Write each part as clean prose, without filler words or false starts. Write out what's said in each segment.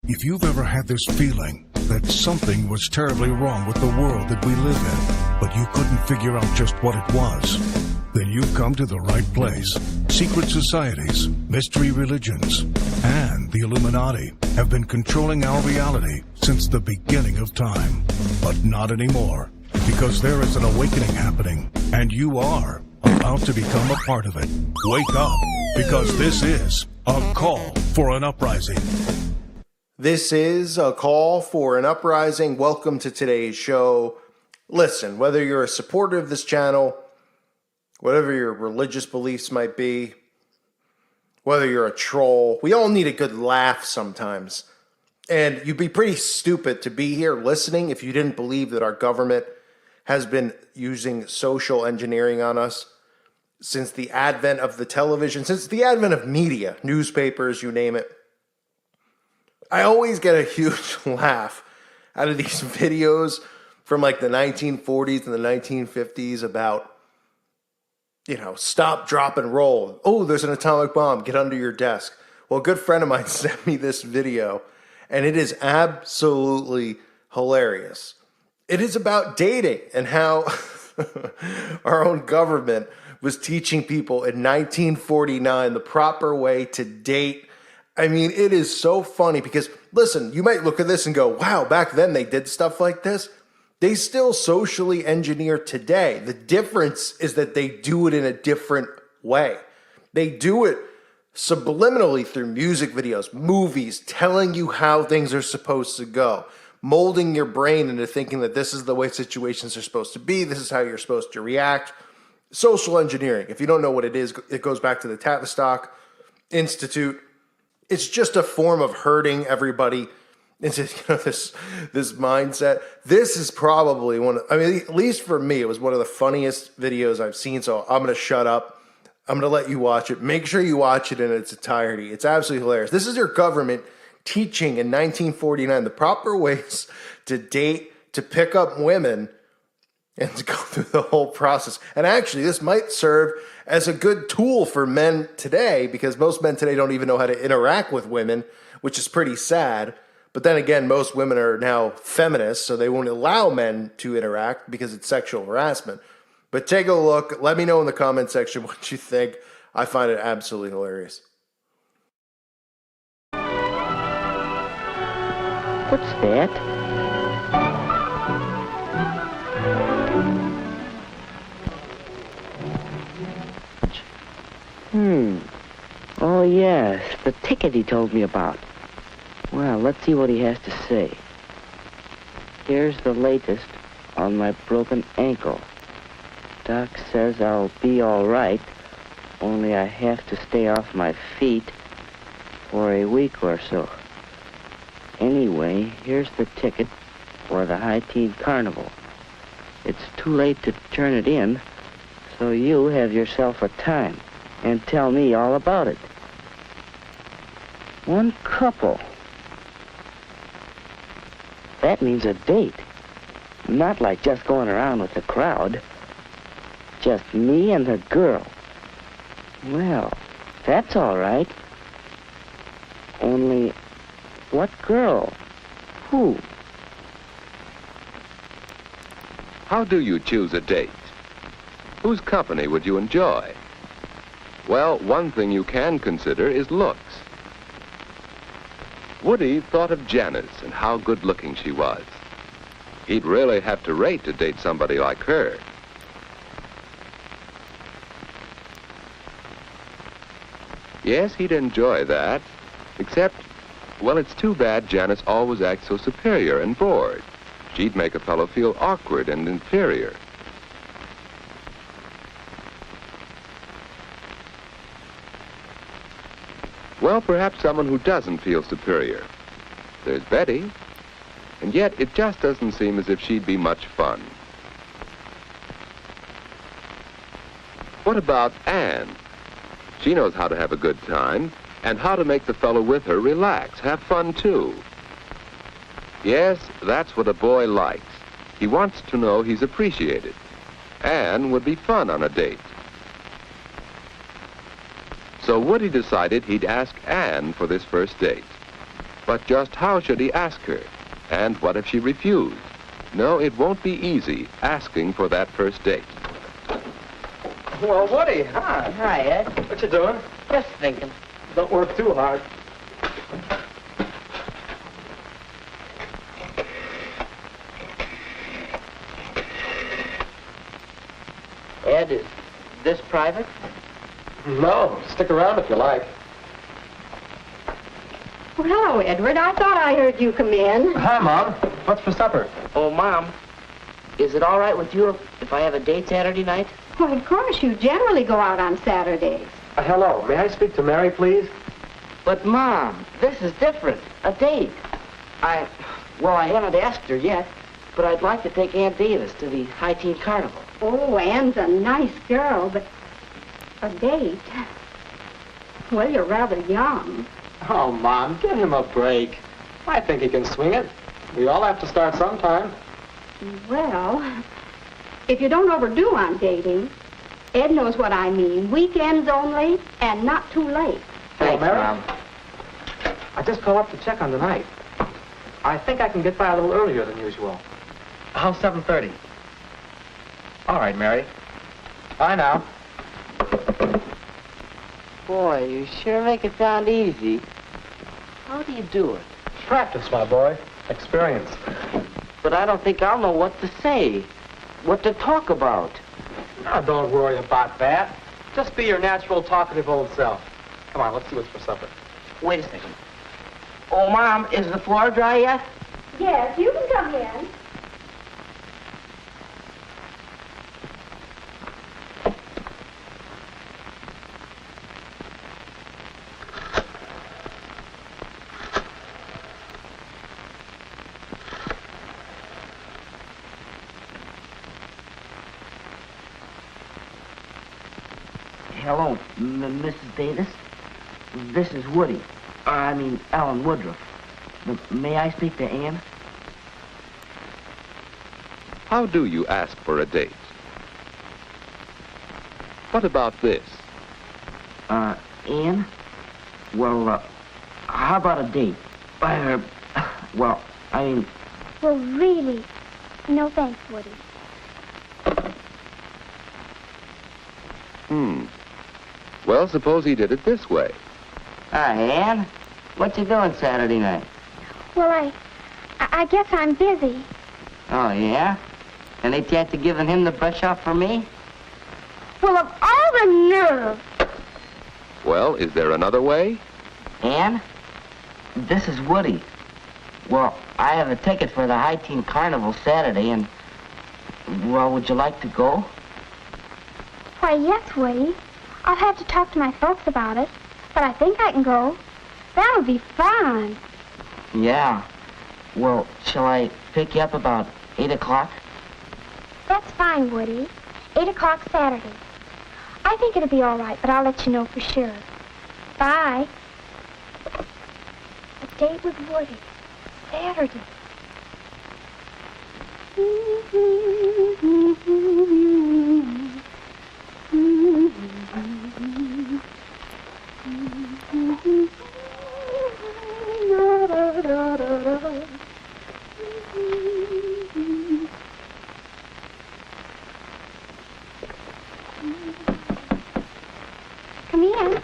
If you've ever had this feeling that something was terribly wrong with the world that we live in, but you couldn't figure out just what it was, then you've come to the right place. Secret societies, mystery religions, and the Illuminati have been controlling our reality since the beginning of time. But not anymore, because there is an awakening happening, and you are about to become a part of it. Wake up, because this is a call for an uprising. This is a call for an uprising. Welcome to today's show. Listen, whether you're a supporter of this channel, whatever your religious beliefs might be, whether you're a troll, we all need a good laugh sometimes. And you'd be pretty stupid to be here listening if you didn't believe that our government has been using social engineering on us since the advent of the television, since the advent of media, newspapers, you name it. I always get a huge laugh out of these videos from like the 1940s and the 1950s about, stop, drop, and roll. Oh, there's an atomic bomb. Get under your desk. Well, a good friend of mine sent me this video, and it is absolutely hilarious. It is about dating and how our own government was teaching people in 1949 the proper way to date. I mean, it is so funny because, listen, you might look at this and go, wow, back then they did stuff like this. They still socially engineer today. The difference is that they do it in a different way. They do it subliminally through music videos, movies, telling you how things are supposed to go, molding your brain into thinking that this is the way situations are supposed to be, this is how you're supposed to react. Social engineering, if you don't know what it is, it goes back to the Tavistock Institute. It's just a form of herding everybody into this mindset. This is probably at least for me, it was one of the funniest videos I've seen. So I'm going to shut up. I'm going to let you watch it. Make sure you watch it in its entirety. It's absolutely hilarious. This is your government teaching in 1949 the proper ways to date, to pick up women, and to go through the whole process. And actually, this might serve as a good tool for men today, because most men today don't even know how to interact with women, which is pretty sad. But then again, most women are now feminists, so they won't allow men to interact because it's sexual harassment. But take a look. Let me know in the comment section what you think. I find it absolutely hilarious. What's that? Oh, yes, the ticket he told me about. Well, let's see what he has to say. Here's the latest on my broken ankle. Doc says I'll be all right, only I have to stay off my feet for a week or so. Anyway, here's the ticket for the High Teen Carnival. It's too late to turn it in, so you have yourself a time and tell me all about it. One couple. That means a date. Not like just going around with the crowd. Just me and the girl. Well, that's all right. Only, what girl? Who? How do you choose a date? Whose company would you enjoy? Well, one thing you can consider is looks. Woody thought of Janice and how good-looking she was. He'd really have to rate to date somebody like her. Yes, he'd enjoy that, except, well, it's too bad Janice always acts so superior and bored. She'd make a fellow feel awkward and inferior. Well, perhaps someone who doesn't feel superior. There's Betty, and yet it just doesn't seem as if she'd be much fun. What about Anne? She knows how to have a good time and how to make the fellow with her relax, have fun too. Yes, that's what a boy likes. He wants to know he's appreciated. Anne would be fun on a date. So Woody decided he'd ask Anne for this first date. But just how should he ask her? And what if she refused? No, it won't be easy asking for that first date. Well, Woody, hi. Hi, Ed. What you doing? Just thinking. Don't work too hard. Ed, is this private? No, stick around if you like. Well, hello, Edward. I thought I heard you come in. Hi, Mom. What's for supper? Oh, Mom, is it all right with you if I have a date Saturday night? Well, of course, you generally go out on Saturdays. Hello. May I speak to Mary, please? But, Mom, this is different. A date. I haven't asked her yet, but I'd like to take Aunt Davis to the High Teen Carnival. Oh, Anne's a nice girl, but a date? Well, you're rather young. Oh, Mom, give him a break. I think he can swing it. We all have to start sometime. Well, if you don't overdo on dating, Ed knows what I mean. Weekends only and not too late. Thanks, Mary? Mom. I just called up to check on the night. I think I can get by a little earlier than usual. How's 7:30? All right, Mary. Bye now. Boy, you sure make it sound easy. How do you do it? Practice, my boy. Experience. But I don't think I'll know what to say, what to talk about. Now, don't worry about that. Just be your natural, talkative old self. Come on, let's see what's for supper. Wait a second. Oh, Mom, is the floor dry yet? Yes, you can come in. Hello, Mrs. Davis. This is Woody. Alan Woodruff. May I speak to Anne? How do you ask for a date? What about this? Anne? Well, how about a date? Well, really, no thanks, Woody. Well, suppose he did it this way. Hi, Anne. What you doing Saturday night? Well, I guess I'm busy. Oh, yeah? And ain't you after giving him the brush off for me? Well, of all the nerve. Well, is there another way? Anne? This is Woody. Well, I have a ticket for the High Teen Carnival Saturday, and, well, would you like to go? Why, yes, Woody. I'll have to talk to my folks about it, but I think I can go. That'll be fun. Yeah. Well, shall I pick you up about 8 o'clock? That's fine, Woody. 8 o'clock Saturday. I think it'll be all right, but I'll let you know for sure. Bye. A date with Woody. Saturday. Come in.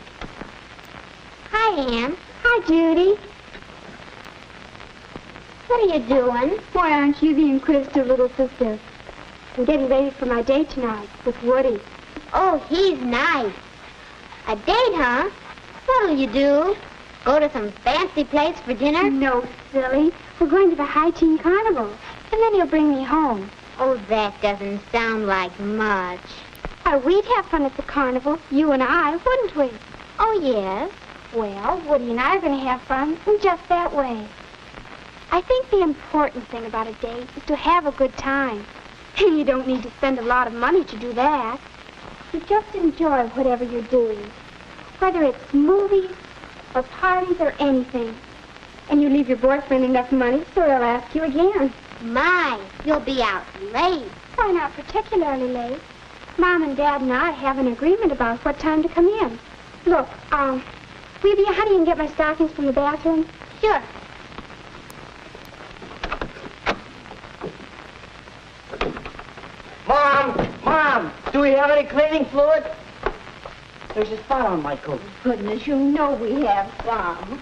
Hi, Anne. Hi, Judy. What are you doing? Why, aren't you the inquisitive little sister? I'm getting ready for my date tonight with Woody. Oh, he's nice. A date, huh? What'll you do? Go to some fancy place for dinner? No, silly. We're going to the High Teen Carnival, and then he'll bring me home. Oh, that doesn't sound like much. Why, we'd have fun at the carnival, you and I, wouldn't we? Oh, yes. Well, Woody and I are going to have fun in just that way. I think the important thing about a date is to have a good time. And you don't need to spend a lot of money to do that. You just enjoy whatever you're doing, whether it's movies or parties or anything. And you leave your boyfriend enough money so he'll ask you again. My, you'll be out late. Why, not particularly late. Mom and Dad and I have an agreement about what time to come in. Look, will you be a honey and get my stockings from the bathroom? Sure. Mom, do we have any cleaning fluid? There's a spot on my coat. Goodness, you know we have some.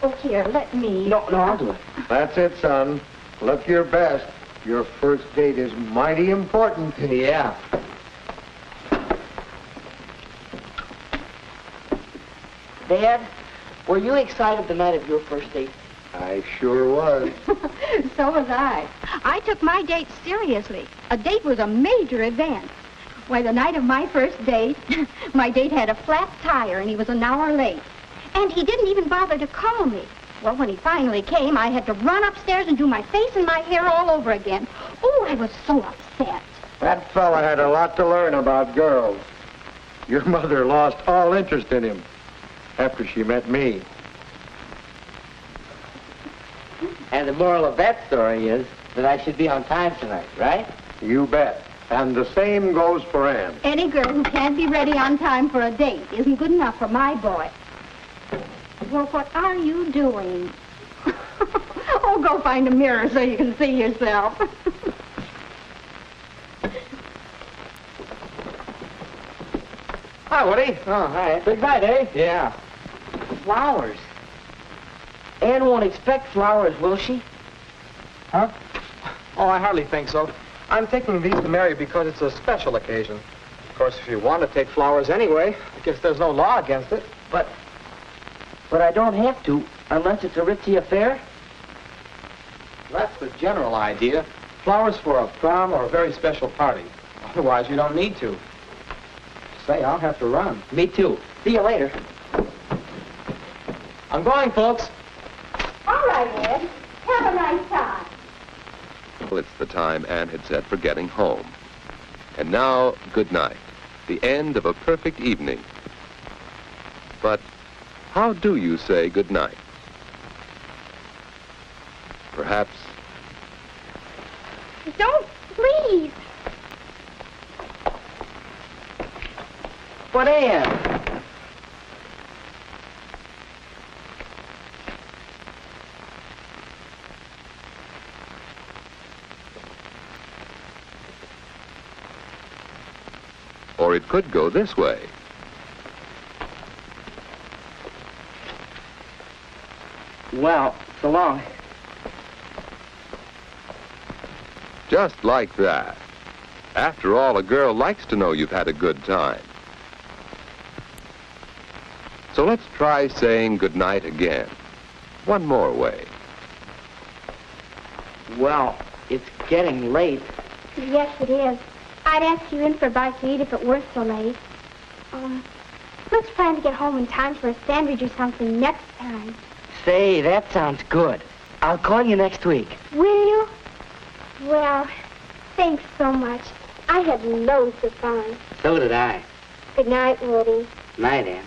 Oh, here, let me. No, I'll do it. That's it, son. Look your best. Your first date is mighty important. Yeah. Dad, were you excited the night of your first date? I sure was. So was I. I took my date seriously. A date was a major event. Why, the night of my first date, my date had a flat tire and he was an hour late. And he didn't even bother to call me. Well, when he finally came, I had to run upstairs and do my face and my hair all over again. Oh, I was so upset. That fella had a lot to learn about girls. Your mother lost all interest in him after she met me. And the moral of that story is that I should be on time tonight, right? You bet. And the same goes for Ann. Any girl who can't be ready on time for a date isn't good enough for my boy. Well, what are you doing? Oh, go find a mirror so you can see yourself. Hi, Woody. Oh, hi. Big night, eh? Yeah. Flowers. Anne won't expect flowers, will she? Huh? Oh, I hardly think so. I'm taking these to Mary because it's a special occasion. Of course, if you want to take flowers anyway, I guess there's no law against it. But I don't have to unless it's a ritzy affair. That's the general idea. Flowers for a prom or a very special party. Otherwise, you don't need to. Say, I'll have to run. Me too. See you later. I'm going, folks. All right, Ed. Have a nice time. Well, it's the time Anne had set for getting home. And now, good night. The end of a perfect evening. But how do you say good night? Perhaps Don't, please. But Anne, or it could go this way. well, so long. Just like that. After all, a girl likes to know you've had a good time. So let's try saying goodnight again. One more way. Well, it's getting late. Yes, it is. I'd ask you in for a bite to eat if it weren't so late. Let's plan to get home in time for a sandwich or something next time. Say, that sounds good. I'll call you next week. Will you? Well, thanks so much. I had loads of fun. So did I. Good night, Woody. Night, Anne.